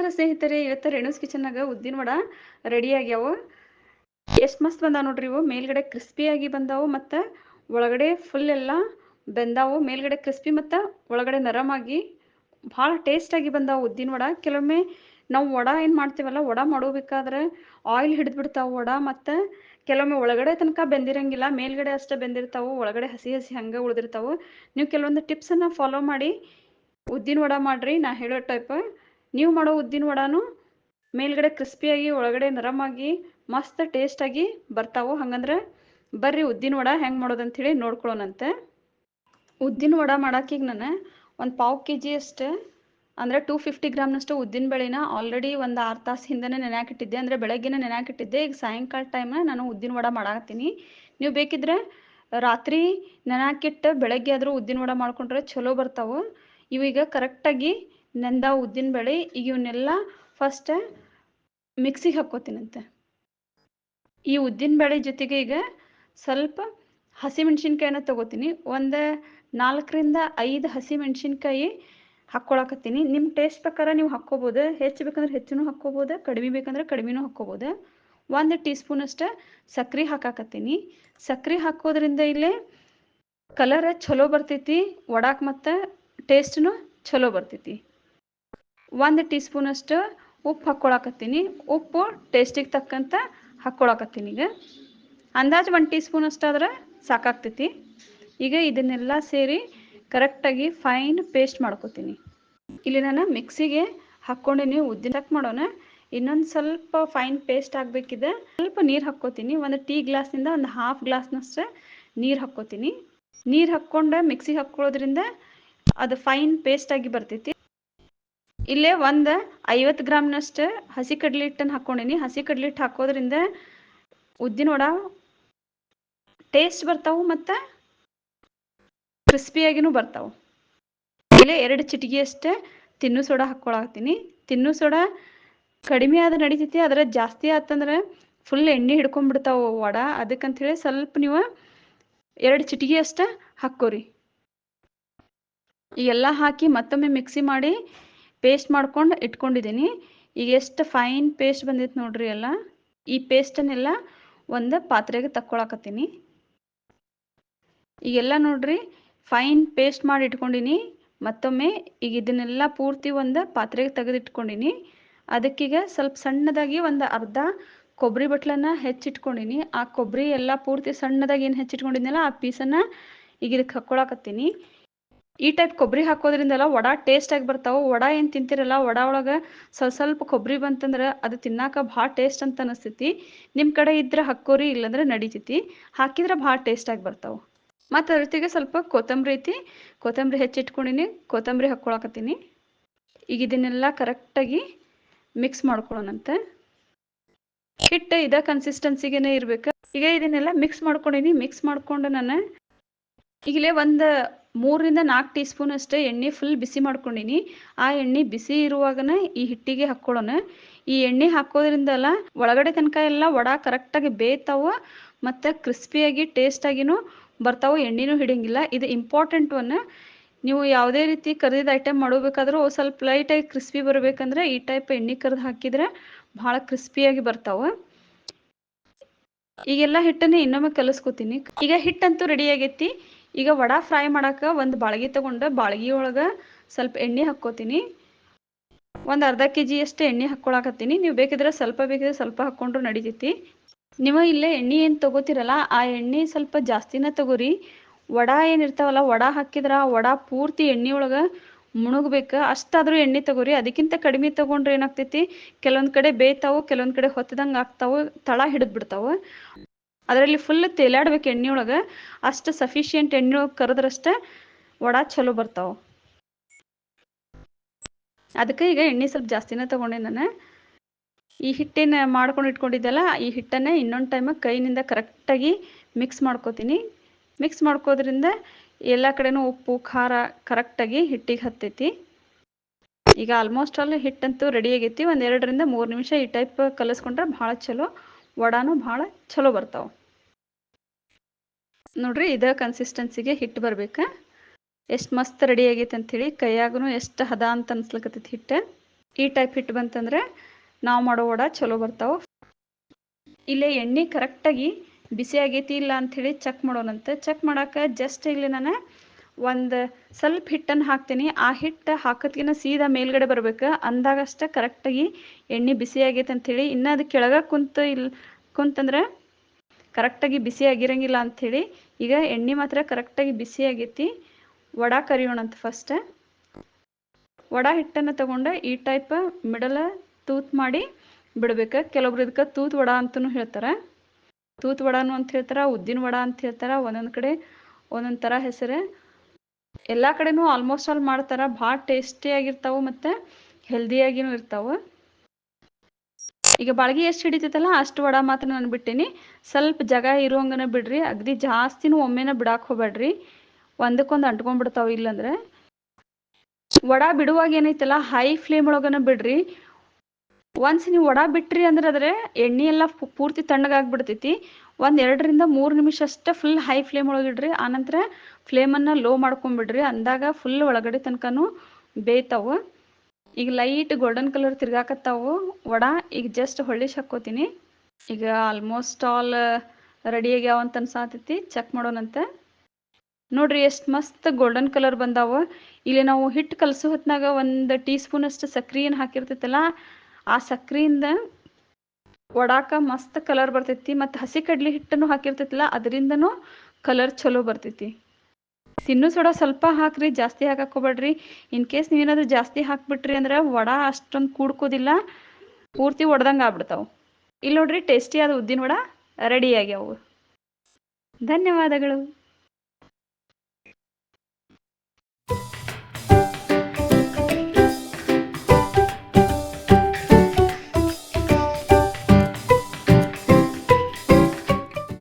ನಮಸ್ಕಾರ ಸ್ನೇಹಿತರೆ, ಇವತ್ತು ರೇಣುಸ್ ಕಿಚನ್ನಾಗ ಉದ್ದಿನ ವಡ ರೆಡಿ ಆಗ್ಯಾವ. ಎಷ್ಟು ಮಸ್ತ್ ಬಂದಾವ ನೋಡ್ರಿ. ಇವು ಮೇಲ್ಗಡೆ ಕ್ರಿಸ್ಪಿಯಾಗಿ ಬಂದಾವು ಮತ್ತು ಒಳಗಡೆ ಫುಲ್ ಎಲ್ಲ ಬೆಂದಾವು. ಮೇಲ್ಗಡೆ ಕ್ರಿಸ್ಪಿ ಮತ್ತು ಒಳಗಡೆ ನರಮಾಗಿ ಭಾಳ ಟೇಸ್ಟಾಗಿ ಬಂದಾವು ಉದ್ದಿನ ವಡ. ಕೆಲವೊಮ್ಮೆ ನಾವು ವಡ ಏನು ಮಾಡ್ತೀವಲ್ಲ, ವಡ ಮಾಡೋಬೇಕಾದ್ರೆ ಆಯಿಲ್ ಹಿಡಿದ್ಬಿಡ್ತಾವೆ ವಡ, ಮತ್ತು ಕೆಲವೊಮ್ಮೆ ಒಳಗಡೆ ತನಕ ಬೆಂದಿರಂಗಿಲ್ಲ, ಮೇಲ್ಗಡೆ ಅಷ್ಟೇ ಬೆಂದಿರ್ತಾವೆ, ಒಳಗಡೆ ಹಸಿ ಹಸಿ ಹಂಗೆ ಉಳಿದಿರ್ತಾವೆ. ನೀವು ಕೆಲವೊಂದು ಟಿಪ್ಸನ್ನು ಫಾಲೋ ಮಾಡಿ ಉದ್ದಿನ ವಡ ಮಾಡಿರಿ. ನಾ ಹೇಳೋ ಟೈಪ್ ನೀವು ಮಾಡೋ ಉದ್ದಿನ ವಡಾನು ಮೇಲ್ಗಡೆ ಕ್ರಿಸ್ಪಿಯಾಗಿ ಒಳಗಡೆ ನರಮಾಗಿ ಮಸ್ತ್ ಟೇಸ್ಟಾಗಿ ಬರ್ತಾವೆ. ಹಂಗಂದ್ರೆ ಬರ್ರಿ ಉದ್ದಿನ ವಡ ಹೆಂಗೆ ಮಾಡೋದಂಥೇಳಿ ನೋಡ್ಕೊಳ್ಳೋಣಂತೆ. ಉದ್ದಿನ ವಡ ಮಾಡೋಕ್ಕೀಗ ನಾನು ಒಂದು ಪಾವು kg ಅಷ್ಟು ಅಂದರೆ 250 ಗ್ರಾಮ್ನಷ್ಟು ಉದ್ದಿನ ಬೇಳೆನ ಆಲ್ರೆಡಿ ಒಂದು 6 ತಾಸು ಹಿಂದೆನೇ ನೆನೆಯಾಕಿಟ್ಟಿದ್ದೆ. ಅಂದರೆ ಬೆಳಗ್ಗೆನೇ ನೆನೆಯಾಕಿಟ್ಟಿದ್ದೆ. ಈಗ ಸಾಯಂಕಾಲ ಟೈಮ್ನ ನಾನು ಉದ್ದಿನ ವಡ ಮಾಡಾಕತ್ತೀನಿ. ನೀವು ಬೇಕಿದ್ರೆ ರಾತ್ರಿ ನೆನೆಯಾಕಿಟ್ಟು ಬೆಳಗ್ಗೆ ಆದರೂ ಉದ್ದಿನ ವಡ ಮಾಡ್ಕೊಂಡ್ರೆ ಚಲೋ ಬರ್ತಾವೆ. ಇವೀಗ ಕರೆಕ್ಟಾಗಿ ನೆಂದ ಉದ್ದಿನ ಬೇಳೆ. ಈಗ ಇವನ್ನೆಲ್ಲ ಫಸ್ಟ್ ಮಿಕ್ಸಿಗೆ ಹಾಕ್ಕೋತೀನಂತೆ. ಈ ಉದ್ದಿನ ಬೇಳೆ ಜೊತೆಗೆ ಈಗ ಸ್ವಲ್ಪ ಹಸಿಮೆಣ್ಸಿನ್ಕಾಯಿನ ತೊಗೋತೀನಿ. ಒಂದು 4ರಿಂದ 5 ಹಸಿಮೆಣ್ಸಿನ್ಕಾಯಿ ಹಾಕ್ಕೊಳಕತ್ತೀನಿ. ನಿಮ್ಮ ಟೇಸ್ಟ್ ಪ್ರಕಾರ ನೀವು ಹಾಕ್ಕೋಬೋದು. ಹೆಚ್ಚು ಬೇಕಂದ್ರೆ ಹೆಚ್ಚು ಹಾಕ್ಕೋಬೋದು, ಕಡಿಮೆ ಬೇಕಂದ್ರೆ ಕಡಿಮೆನೂ ಹಾಕ್ಕೋಬೋದು. 1 ಟೀ ಸ್ಪೂನಷ್ಟು ಸಕ್ಕರೆ ಹಾಕಾಕತ್ತೀನಿ. ಸಕ್ಕರೆ ಹಾಕೋದ್ರಿಂದ ಇಲ್ಲೇ ಕಲರ್ ಚಲೋ ಬರ್ತೈತಿ ವಡಾಕ್ ಮತ್ತು ಟೇಸ್ಟ್ನು ಚಲೋ ಬರ್ತೈತಿ. 1 ಟೀ ಸ್ಪೂನಷ್ಟು ಉಪ್ಪು ಹಾಕ್ಕೊಳಕತ್ತೀನಿ. ಉಪ್ಪು ಟೇಸ್ಟಿಗೆ ತಕ್ಕಂತ ಹಾಕ್ಕೊಳಕತ್ತೀನಿ. ಈಗ ಅಂದಾಜು 1 ಟೀ ಸ್ಪೂನಷ್ಟು ಆದ್ರೆ ಸಾಕಾಗ್ತೈತಿ. ಈಗ ಇದನ್ನೆಲ್ಲ ಸೇರಿ ಕರೆಕ್ಟಾಗಿ ಫೈನ್ ಪೇಸ್ಟ್ ಮಾಡ್ಕೊತೀನಿ. ಇಲ್ಲಿ ನಾನು ಮಿಕ್ಸಿಗೆ ಹಾಕ್ಕೊಂಡಿನಿ. ಉದ್ದಿನ ಚೆಕ್ ಮಾಡೋಣ. ಇನ್ನೊಂದು ಸ್ವಲ್ಪ ಫೈನ್ ಪೇಸ್ಟ್ ಆಗಬೇಕಿದೆ. ಸ್ವಲ್ಪ ನೀರು ಹಾಕ್ಕೋತೀನಿ. ಒಂದು ಟೀ ಗ್ಲಾಸ್ನಿಂದ ಒಂದು ಹಾಫ್ ಗ್ಲಾಸ್ನಷ್ಟು ನೀರು ಹಾಕ್ಕೋತೀನಿ. ನೀರು ಹಾಕ್ಕೊಂಡು ಮಿಕ್ಸಿಗೆ ಹಾಕ್ಕೊಳ್ಳೋದ್ರಿಂದ ಅದು ಫೈನ್ ಪೇಸ್ಟಾಗಿ ಬರ್ತೈತಿ. ಇಲ್ಲೇ ಒಂದು 50 ಗ್ರಾಮ್ನಷ್ಟು ಹಸಿ ಕಡಲೆ ಹಿಟ್ಟನ್ನು ಹಾಕ್ಕೊಂಡಿನಿ. ಹಸಿ ಕಡಲೆ ಹಿಟ್ಟು ಹಾಕೋದ್ರಿಂದ ಉದ್ದಿನ ವಡ ಟೇಸ್ಟ್ ಬರ್ತಾವೆ ಮತ್ತು ಕ್ರಿಸ್ಪಿಯಾಗಿನೂ ಬರ್ತಾವೆ. ಇಲ್ಲೇ 2 ಚಿಟಿಕೆಯಷ್ಟು ತಿನ್ನು ಸೋಡಾ ಹಾಕ್ಕೊಳತ್ತೀನಿ. ತಿನ್ನು ಸೋಡಾ ಕಡಿಮೆ ಆದ್ರೆ ನಡಿತೈತಿ, ಆದರೆ ಜಾಸ್ತಿ ಆತಂದ್ರೆ ಫುಲ್ ಎಣ್ಣೆ ಹಿಡ್ಕೊಂಡ್ಬಿಡ್ತಾವೆ ವಡ. ಅದಕ್ಕಂಥೇಳಿ ಸ್ವಲ್ಪ ನೀವು 2 ಚಿಟಿಕೆಯಷ್ಟು ಹಾಕ್ಕೋರಿ. ಈಗೆಲ್ಲ ಹಾಕಿ ಮತ್ತೊಮ್ಮೆ ಮಿಕ್ಸಿ ಮಾಡಿ ಪೇಸ್ಟ್ ಮಾಡ್ಕೊಂಡು ಇಟ್ಕೊಂಡಿದ್ದೀನಿ. ಈಗ ಎಷ್ಟು ಫೈನ್ ಪೇಸ್ಟ್ ಬಂದೈತೆ ನೋಡ್ರಿ ಎಲ್ಲ. ಈ ಪೇಸ್ಟನ್ನೆಲ್ಲ ಒಂದು ಪಾತ್ರೆಗೆ ತಕ್ಕೊಳಕತ್ತೀನಿ. ಈಗೆಲ್ಲ ನೋಡ್ರಿ ಫೈನ್ ಪೇಸ್ಟ್ ಮಾಡಿ ಇಟ್ಕೊಂಡಿನಿ. ಮತ್ತೊಮ್ಮೆ ಈಗ ಇದನ್ನೆಲ್ಲ ಪೂರ್ತಿ ಒಂದು ಪಾತ್ರೆಗೆ ತೆಗೆದಿಟ್ಕೊಂಡಿನಿ. ಅದಕ್ಕೀಗ ಸ್ವಲ್ಪ ಸಣ್ಣದಾಗಿ ಒಂದು ಅರ್ಧ ಕೊಬ್ಬರಿ ಬಟ್ಲನ್ನು ಹೆಚ್ಚಿಟ್ಕೊಂಡಿನಿ. ಆ ಕೊಬ್ಬರಿ ಎಲ್ಲ ಪೂರ್ತಿ ಸಣ್ಣದಾಗಿ ಏನು ಹೆಚ್ಚಿಟ್ಕೊಂಡಿದ್ನಲ್ಲ ಆ ಪೀಸನ್ನು ಈಗ ಇದಕ್ಕೆ ಹಾಕ್ಕೊಳಕತ್ತೀನಿ. ಈ ಟೈಪ್ ಕೊಬ್ಬರಿ ಹಾಕೋದ್ರಿಂದಲ್ಲ ವಡ ಟೇಸ್ಟಾಗಿ ಬರ್ತಾವೆ. ವಡ ಏನು ತಿಂತಿರಲ್ಲ, ವಡ ಒಳಗೆ ಸ್ವಲ್ಪ ಕೊಬ್ಬರಿ ಬಂತಂದ್ರೆ ಅದು ತಿನ್ನಾಕ ಭಾಳ ಟೇಸ್ಟ್ ಅಂತ ಅನಿಸ್ತೈತಿ. ನಿಮ್ಮ ಕಡೆ ಇದ್ರೆ ಹಾಕ್ಕೋರಿ, ಇಲ್ಲಾಂದ್ರೆ ನಡಿತೈತಿ. ಹಾಕಿದ್ರೆ ಭಾಳ ಟೇಸ್ಟಾಗಿ ಬರ್ತಾವೆ. ಮತ್ತು ಅದ್ರ ಜೊತೆಗೆ ಸ್ವಲ್ಪ ಕೊತ್ತಂಬರಿ ಐತಿ, ಕೊತ್ತಂಬರಿ ಹೆಚ್ಚಿಟ್ಕೊಂಡಿನಿ, ಕೊತ್ತಂಬರಿ ಹಾಕ್ಕೊಳಕತ್ತೀನಿ. ಈಗ ಇದನ್ನೆಲ್ಲ ಕರೆಕ್ಟಾಗಿ ಮಿಕ್ಸ್ ಮಾಡ್ಕೊಳ್ಳೋಣಂತೆ. ಹಿಟ್ಟು ಇದೇ ಕನ್ಸಿಸ್ಟೆನ್ಸಿಗೇ ಇರಬೇಕು. ಈಗ ಇದನ್ನೆಲ್ಲ ಮಿಕ್ಸ್ ಮಾಡ್ಕೊಂಡಿನಿ. ಮಿಕ್ಸ್ ಮಾಡ್ಕೊಂಡು ನಾನು ಈಗಲೇ ಒಂದು 3ರಿಂದ 4 ಟೀ ಸ್ಪೂನ್ ಅಷ್ಟೇ ಎಣ್ಣೆ ಫುಲ್ ಬಿಸಿ ಮಾಡ್ಕೊಂಡಿನಿ. ಆ ಎಣ್ಣೆ ಬಿಸಿ ಇರುವಾಗನೇ ಈ ಹಿಟ್ಟಿಗೆ ಹಾಕ್ಕೊಳ್ಳೋಣ. ಈ ಎಣ್ಣೆ ಹಾಕೋದ್ರಿಂದಲ್ಲ ಒಳಗಡೆ ತನಕ ಎಲ್ಲ ವಡ ಕರೆಕ್ಟಾಗಿ ಬೇಯ್ತಾವೆ ಮತ್ತು ಕ್ರಿಸ್ಪಿಯಾಗಿ ಟೇಸ್ಟಾಗಿನೂ ಬರ್ತಾವೆ, ಎಣ್ಣೆನೂ ಹಿಡಿಯಂಗಿಲ್ಲ. ಇದು ಇಂಪಾರ್ಟೆಂಟ್ ಒನ್. ನೀವು ಯಾವುದೇ ರೀತಿ ಕರಿದ ಐಟಮ್ ಮಾಡಬೇಕಾದ್ರೂ ಸ್ವಲ್ಪ ಲೈಟಾಗಿ ಕ್ರಿಸ್ಪಿ ಬರಬೇಕಂದ್ರೆ ಈ ಟೈಪ್ ಎಣ್ಣೆ ಕರೆದು ಹಾಕಿದರೆ ಭಾಳ ಕ್ರಿಸ್ಪಿಯಾಗಿ ಬರ್ತಾವೆ. ಈಗೆಲ್ಲ ಹಿಟ್ಟನ್ನೇ ಇನ್ನೊಮ್ಮೆ ಕಲಿಸ್ಕೊತೀನಿ. ಈಗ ಹಿಟ್ಟಂತೂ ರೆಡಿ ಆಗೈತಿ. ಈಗ ವಡ ಫ್ರೈ ಮಾಡೋಕೆ ಒಂದು ಬಾಳ್ಗೆ ತೊಗೊಂಡು ಬಾಳ್ಗೆ ಒಳಗೆ ಸ್ವಲ್ಪ ಎಣ್ಣೆ ಹಾಕ್ಕೋತೀನಿ. ಒಂದು ಅರ್ಧ kg ಅಷ್ಟು ಎಣ್ಣೆ ಹಾಕ್ಕೊಳಕತ್ತೀನಿ. ನೀವು ಬೇಕಿದ್ರೆ ಸ್ವಲ್ಪ ಹಾಕ್ಕೊಂಡ್ರು ನಡಿತೈತಿ. ನೀವು ಇಲ್ಲೇ ಎಣ್ಣೆ ಏನು ತೊಗೋತಿರಲ್ಲ ಆ ಎಣ್ಣೆ ಸ್ವಲ್ಪ ಜಾಸ್ತಿನೇ ತೊಗೋರಿ. ವಡ ಏನಿರ್ತಾವಲ್ಲ, ವಡ ಹಾಕಿದ್ರೆ ಆ ವಡ ಪೂರ್ತಿ ಎಣ್ಣೆ ಒಳಗೆ ಮುಳುಗಬೇಕು, ಅಷ್ಟಾದರೂ ಎಣ್ಣೆ ತೊಗೋರಿ. ಅದಕ್ಕಿಂತ ಕಡಿಮೆ ತೊಗೊಂಡ್ರೆ ಏನಾಗ್ತೈತಿ, ಕೆಲವೊಂದು ಕಡೆ ಬೇಯ್ತಾವೆ, ಕೆಲವೊಂದು ಕಡೆ ಹೊತ್ತದಂಗೆ ಆಗ್ತಾವೆ, ತಳ ಹಿಡಿದ್ಬಿಡ್ತಾವೆ. ಅದರಲ್ಲಿ ಫುಲ್ ತೇಲಾಡ್ಬೇಕು ಎಣ್ಣೆ ಒಳಗೆ. ಅಷ್ಟು ಸಫಿಷಿಯೆಂಟ್ ಎಣ್ಣೆ ಒಳಗೆ ಕರೆದ್ರಷ್ಟೇ ವಡ ಚಲೋ ಬರ್ತಾವೆ. ಅದಕ್ಕೆ ಈಗ ಎಣ್ಣೆ ಸ್ವಲ್ಪ ಜಾಸ್ತಿನೇ ತೊಗೊಂಡೆ ನಾನು. ಈ ಹಿಟ್ಟಿನ ಮಾಡ್ಕೊಂಡು ಇಟ್ಕೊಂಡಿದ್ದೆಲ್ಲ ಈ ಹಿಟ್ಟನ್ನೇ ಇನ್ನೊಂದು ಟೈಮ್ ಕೈನಿಂದ ಕರೆಕ್ಟಾಗಿ ಮಿಕ್ಸ್ ಮಾಡ್ಕೋತೀನಿ. ಮಿಕ್ಸ್ ಮಾಡ್ಕೋದ್ರಿಂದ ಎಲ್ಲ ಕಡೆನೂ ಉಪ್ಪು ಖಾರ ಕರೆಕ್ಟಾಗಿ ಹಿಟ್ಟಿಗೆ ಹತ್ತೈತಿ. ಈಗ ಆಲ್ಮೋಸ್ಟ್ ಆಲ್ ಹಿಟ್ಟಂತೂ ರೆಡಿ ಆಗೈತಿ. ಒಂದು 2ರಿಂದ 3 ನಿಮಿಷ ಈ ಟೈಪ್ ಕಲಿಸ್ಕೊಂಡ್ರೆ ಭಾಳ ಚಲೋ, ವಡಾನು ಭಾಳ ಚಲೋ ಬರ್ತಾವೆ ನೋಡ್ರಿ. ಇದೇ ಕನ್ಸಿಸ್ಟೆನ್ಸಿಗೆ ಹಿಟ್ಟು ಬರ್ಬೇಕು. ಎಷ್ಟು ಮಸ್ತ್ ರೆಡಿ ಆಗೈತೆ ಅಂಥೇಳಿ ಕೈಯಾಗೂ ಎಷ್ಟು ಹದ ಅಂತ ಅನ್ಸ್ಲಕತ್ತೈತಿ ಹಿಟ್ಟು. ಈ ಟೈಪ್ ಹಿಟ್ಟು ಬಂತಂದ್ರೆ ನಾವು ಮಾಡೋ ವಡ ಚಲೋ ಬರ್ತಾವೆ. ಇಲ್ಲೇ ಎಣ್ಣೆ ಕರೆಕ್ಟಾಗಿ ಬಿಸಿ ಆಗೈತಿ ಇಲ್ಲ ಅಂಥೇಳಿ ಚೆಕ್ ಮಾಡೋಣಂತೆ. ಚೆಕ್ ಮಾಡೋಕೆ ಜಸ್ಟ್ ಇಲ್ಲಿ ನಾನು ಒಂದು ಸ್ವಲ್ಪ ಹಿಟ್ಟನ್ನು ಹಾಕ್ತೀನಿ. ಆ ಹಿಟ್ಟು ಹಾಕೋದ್ಕಿಂತ ಸೀದಾ ಮೇಲ್ಗಡೆ ಬರ್ಬೇಕು, ಅಂದಾಗಷ್ಟೇ ಕರೆಕ್ಟಾಗಿ ಎಣ್ಣೆ ಬಿಸಿ ಆಗೈತೆ ಅಂಥೇಳಿ. ಇನ್ನು ಅದು ಕೆಳಗೆ ಕುಂತಂದ್ರೆ ಕರೆಕ್ಟಾಗಿ ಬಿಸಿ ಆಗಿರಂಗಿಲ್ಲ ಅಂಥೇಳಿ. ಈಗ ಎಣ್ಣೆ ಮಾತ್ರ ಕರೆಕ್ಟಾಗಿ ಬಿಸಿ ಆಗೈತಿ. ವಡ ಕರಿಯೋಣಂತ ಫಸ್ಟ್. ವಡ ಹಿಟ್ಟನ್ನು ತಗೊಂಡು ಈ ಟೈಪ್ ಮಿಡಲ್ ತೂತ್ ಮಾಡಿ ಬಿಡ್ಬೇಕು. ಕೆಲವೊಬ್ರು ಇದಕ್ಕೆ ತೂತ್ ವಡ ಅಂತಲೂ ಹೇಳ್ತಾರೆ, ತೂತ್ ವಡಾನು ಅಂತ ಹೇಳ್ತಾರೆ, ಉದ್ದಿನ ವಡ ಅಂತ ಹೇಳ್ತಾರೆ. ಒಂದೊಂದು ಕಡೆ ಒಂದೊಂದು ಥರ ಹೆಸರು. ಎಲ್ಲ ಕಡೆನೂ ಆಲ್ಮೋಸ್ಟ್ ಆಲ್ ಮಾಡ್ತಾರೆ. ಭಾಳ ಟೇಸ್ಟಿಯಾಗಿರ್ತಾವೆ ಮತ್ತು ಹೆಲ್ದಿಯಾಗಿನೂ ಇರ್ತಾವೆ. ಈಗ ಬಾಳ್ಗೆ ಎಷ್ಟು ಹಿಡಿತೈತಲ್ಲ ಅಷ್ಟು ವಡ ಮಾತ್ರ ನಾನು ಬಿಟ್ಟೀನಿ. ಸ್ವಲ್ಪ ಜಾಗ ಇರೋಂಗನ ಬಿಡ್ರಿ, ಅಗದಿ ಜಾಸ್ತಿನೂ ಒಮ್ಮೆನ ಬಿಡಾಕ್ ಹೋಗ್ಬೇಡ್ರಿ, ಒಂದಕ್ಕೊಂದು ಅಂಟ್ಕೊಂಡ್ಬಿಡ್ತಾವೆ. ಇಲ್ಲಂದ್ರೆ ವಡ ಬಿಡುವಾಗ ಏನೈತಲ್ಲ ಹೈ ಫ್ಲೇಮ್ ಒಳಗನ ಬಿಡ್ರಿ. ಒನ್ಸ್ ನೀವು ವಡ ಬಿಟ್ರಿ ಅಂದ್ರೆ ಅದ್ರೆ ಎಣ್ಣೆ ಎಲ್ಲ ಪೂರ್ತಿ ತಣ್ಣಗಾಗ್ಬಿಡ್ತೈತಿ. ಒಂದು 2 ರಿಂದ 3 ನಿಮಿಷ ಅಷ್ಟೇ ಫುಲ್ ಹೈ ಫ್ಲೇಮ್ ಒಳಗಿಡ್ರಿ. ಆನಂತರ ಫ್ಲೇಮನ್ನು ಲೋ ಮಾಡ್ಕೊಂಬಿಡ್ರಿ, ಅಂದಾಗ ಫುಲ್ ಒಳಗಡೆ ತನಕನೂ ಬೇಯ್ತಾವೆ. ಈಗ ಲೈಟ್ ಗೋಲ್ಡನ್ ಕಲರ್ ತಿರ್ಗಾಕತ್ತಾವು ವಡ. ಈಗ ಜಸ್ಟ್ ಹೊಳ್ಳಿಸಿ ಹಾಕ್ಕೋತೀನಿ. ಈಗ ಆಲ್ಮೋಸ್ಟ್ ಆಲ್ ರೆಡಿ ಆಗ್ಯಾವ ಅಂತ ಅನ್ಸಾತೈತಿ. ಚೆಕ್ ಮಾಡೋಣಂತೆ. ನೋಡ್ರಿ ಎಷ್ಟು ಮಸ್ತ್ ಗೋಲ್ಡನ್ ಕಲರ್ ಬಂದಾವ. ಇಲ್ಲಿ ನಾವು ಹಿಟ್ಟು ಕಲಸೋ ಹೊತ್ನಾಗ 1 ಟೀ ಸ್ಪೂನ್ ಅಷ್ಟು ಸಕ್ರೆಯನ್ನು ಹಾಕಿರ್ತೈತಲ್ಲ, ಆ ಸಕ್ರೆಯಿಂದ ವಡಾಕ ಮಸ್ತ್ ಕಲರ್ ಬರ್ತೈತಿ. ಮತ್ತು ಹಸಿ ಕಡ್ಲಿ ಹಿಟ್ಟನ್ನು ಹಾಕಿರ್ತೈತಲ್ಲ ಅದರಿಂದನೂ ಕಲರ್ ಚಲೋ ಬರ್ತೈತಿ. ತಿನ್ನೋ ಸೋಡಾ ಸ್ವಲ್ಪ ಹಾಕ್ರಿ, ಜಾಸ್ತಿ ಹಾಕಕ್ಕೆ ಹೋಗ್ಬೇಡ್ರಿ. ಇನ್ ಕೇಸ್ ನೀವೇನಾದರೂ ಜಾಸ್ತಿ ಹಾಕ್ಬಿಟ್ರಿ ಅಂದ್ರೆ ವಡ ಅಷ್ಟೊಂದು ಕೂಡ್ಕೋದಿಲ್ಲ, ಪೂರ್ತಿ ಒಡ್ದಂಗೆ ಆಗ್ಬಿಡ್ತಾವೆ. ಇಲ್ಲಿ ನೋಡ್ರಿ ಟೇಸ್ಟಿಯಾದ ಉದ್ದಿನ ವಡ ರೆಡಿ ಆಗ್ಯಾವು. ಧನ್ಯವಾದಗಳು.